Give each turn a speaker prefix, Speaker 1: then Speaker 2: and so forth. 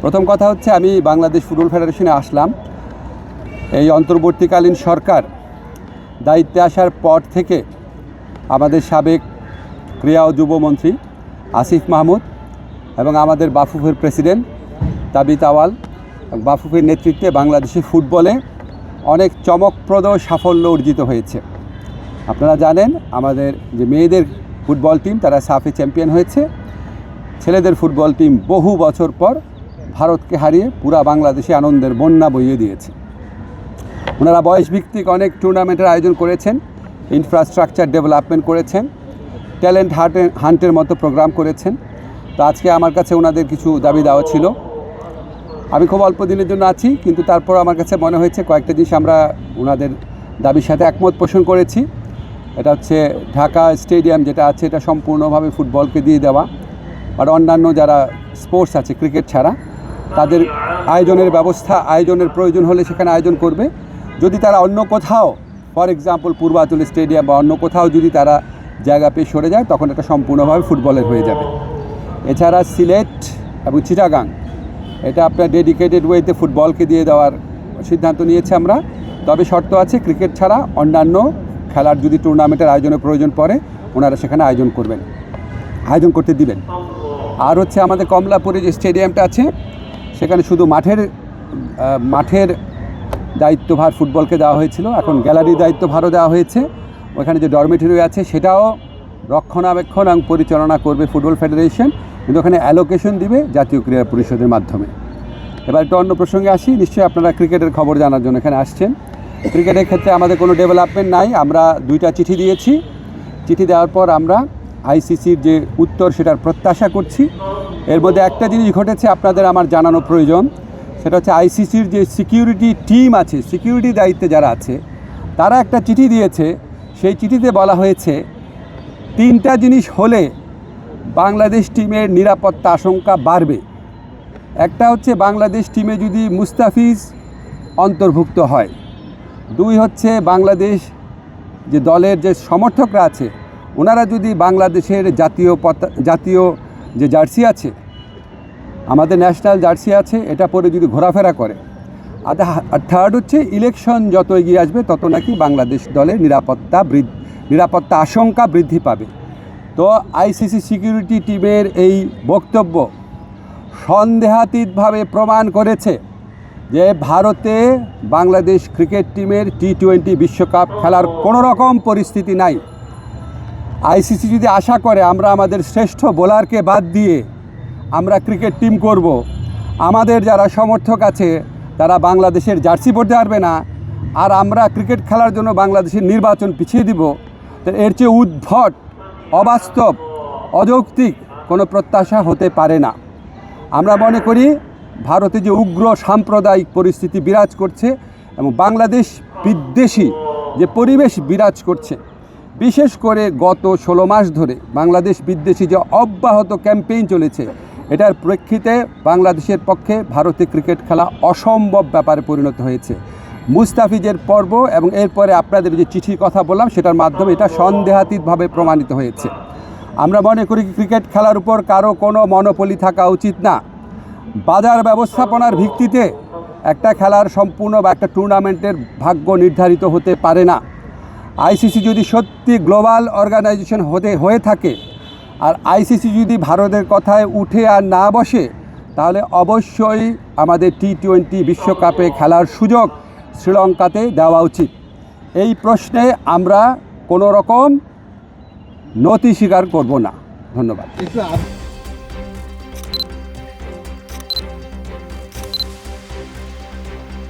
Speaker 1: প্রথম কথা হচ্ছে আমি বাংলাদেশ ফুটবল ফেডারেশনে আসলাম এই অন্তর্বর্তীকালীন সরকার দায়িত্বে আসার পর থেকে আমাদের সাবেক ক্রীড়া ও যুবমন্ত্রী আসিফ মাহমুদ এবং আমাদের বাফুফের প্রেসিডেন্ট তাবিত আওয়াল বাফুফের নেতৃত্বে বাংলাদেশি ফুটবলে অনেক চমকপ্রদ সাফল্য অর্জিত হয়েছে। আপনারা জানেন আমাদের যে মেয়েদের ফুটবল টিম তারা সাফে চ্যাম্পিয়ন হয়েছে, ছেলেদের ফুটবল টিম বহু বছর পর ভারতকে হারিয়ে পুরা বাংলাদেশে আনন্দের বন্যা বইয়ে দিয়েছে। ওনারা বয়সভিত্তিক অনেক টুর্নামেন্টের আয়োজন করেছেন, ইনফ্রাস্ট্রাকচার ডেভেলপমেন্ট করেছেন, ট্যালেন্ট হান্টের মতো প্রোগ্রাম করেছেন। তো আজকে আমার কাছে ওনাদের কিছু দাবি দেওয়া ছিল। আমি খুব অল্প দিনের জন্য আছি, কিন্তু তারপর আমার কাছে মনে হয়েছে কয়েকটা জিনিস আমরা ওনাদের দাবির সাথে একমত পোষণ করেছি। এটা হচ্ছে ঢাকা স্টেডিয়াম যেটা আছে এটা সম্পূর্ণভাবে ফুটবলকে দিয়ে দেওয়া, আর অন্যান্য যারা স্পোর্টস আছে ক্রিকেট ছাড়া তাদের আয়োজনের প্রয়োজন হলে সেখানে আয়োজন করবে। যদি তারা অন্য কোথাও ফর এক্সাম্পল পূর্বাঞ্চল স্টেডিয়াম বা অন্য কোথাও যদি তারা জায়গা পেয়ে সরে যায় তখন এটা সম্পূর্ণভাবে ফুটবলের হয়ে যাবে। এছাড়া সিলেট এবং চিটাগাং এটা আপনার ডেডিকেটেড ওয়েতে ফুটবলকে দিয়ে দেওয়ার সিদ্ধান্ত নিয়েছে আমরা। তবে শর্ত আছে ক্রিকেট ছাড়া অন্যান্য খেলার যদি টুর্নামেন্টের আয়োজনের প্রয়োজন পড়ে ওনারা সেখানে আয়োজন করতে দিবেন। আর হচ্ছে আমাদের কমলাপুরে যে স্টেডিয়ামটা আছে সেখানে শুধু মাঠের দায়িত্বভার ফুটবলকে দেওয়া হয়েছিল, এখন গ্যালারির দায়িত্বভারও দেওয়া হয়েছে। ওখানে যে ডরমেটরি আছে সেটাও রক্ষণাবেক্ষণ এবং পরিচালনা করবে ফুটবল ফেডারেশন, কিন্তু ওখানে অ্যালোকেশন দিবে জাতীয় ক্রীড়া পরিষদের মাধ্যমে। এবার একটু অন্য প্রসঙ্গে আসি। নিশ্চয়ই আপনারা ক্রিকেটের খবর জানার জন্য এখানে আসছেন। ক্রিকেটের ক্ষেত্রে আমাদের কোনো ডেভেলপমেন্ট নাই। আমরা 2টা চিঠি দিয়েছি। চিঠি দেওয়ার পর আমরা আইসিসির যে উত্তর সেটার প্রত্যাশা করছি। এর মধ্যে একটা জিনিস ঘটেছে আপনাদের আমার জানানো প্রয়োজন, সেটা হচ্ছে আইসিসির যে সিকিউরিটি টিম আছে, সিকিউরিটি দায়িত্বে যারা আছে তারা একটা চিঠি দিয়েছে। সেই চিঠিতে বলা হয়েছে 3টা জিনিস হলে বাংলাদেশ টিমের নিরাপত্তা আশঙ্কা বাড়বে। একটা হচ্ছে বাংলাদেশ টিমে যদি মুস্তাফিজ অন্তর্ভুক্ত হয়, 2 হচ্ছে বাংলাদেশ যে দলের যে সমর্থকরা আছে ওনারা যদি বাংলাদেশের জাতীয় যে জার্সি আছে আমাদের ন্যাশনাল জার্সি আছে এটা পরে যদি ঘোরাফেরা করে। আর 3rd হচ্ছে ইলেকশন যত এগিয়ে আসবে তত নাকি বাংলাদেশ দলের নিরাপত্তা আশঙ্কা বৃদ্ধি পাবে। তো আইসিসি সিকিউরিটি টিমের এই বক্তব্য সন্দেহাতীতভাবে প্রমাণ করেছে যে ভারতে বাংলাদেশ ক্রিকেট টিমের T20 বিশ্বকাপ খেলার কোনো রকম পরিস্থিতি নাই। আইসিসি যদি আশা করে আমরা আমাদের শ্রেষ্ঠ বোলারকে বাদ দিয়ে আমরা ক্রিকেট টিম করব, আমাদের যারা সমর্থক আছে তারা বাংলাদেশের জার্সি পরতে পারবে না, আর আমরা ক্রিকেট খেলার জন্য বাংলাদেশের নির্বাচন পিছিয়ে দিব, তো এর চেয়ে উদ্ভট, অবাস্তব, অযৌক্তিক কোনো প্রত্যাশা হতে পারে না। আমরা মনে করি ভারতে যে উগ্র সাম্প্রদায়িক পরিস্থিতি বিরাজ করছে এবং বাংলাদেশ বিদ্বেষী যে পরিবেশ বিরাজ করছে, বিশেষ করে গত 16 মাস ধরে বাংলাদেশ বিদ্বেষী যে অব্যাহত ক্যাম্পেইন চলেছে, এটার প্রেক্ষিতে বাংলাদেশের পক্ষে ভারতে ক্রিকেট খেলা অসম্ভব ব্যাপারে পরিণত হয়েছে। মুস্তাফিজের পর্ব এবং এরপরে আপনাদের যে চিঠির কথা বললাম সেটার মাধ্যমে এটা সন্দেহাতীতভাবে প্রমাণিত হয়েছে। আমরা মনে করি ক্রিকেট খেলার উপর কারো কোনো মনোপলি থাকা উচিত না। বাজার ব্যবস্থাপনার ভিত্তিতে একটা খেলার সম্পূর্ণ বা একটা টুর্নামেন্টের ভাগ্য নির্ধারিত হতে পারে না। আইসিসি যদি সত্যি গ্লোবাল অর্গানাইজেশন হয়ে থাকে আর আইসিসি যদি ভারতের কথায় উঠে আর না বসে, তাহলে অবশ্যই আমাদের T20 বিশ্বকাপে খেলার সুযোগ শ্রীলঙ্কাতে দেওয়া উচিত। এই প্রশ্নে আমরা কোনো রকম নতি স্বীকার করব না। ধন্যবাদ।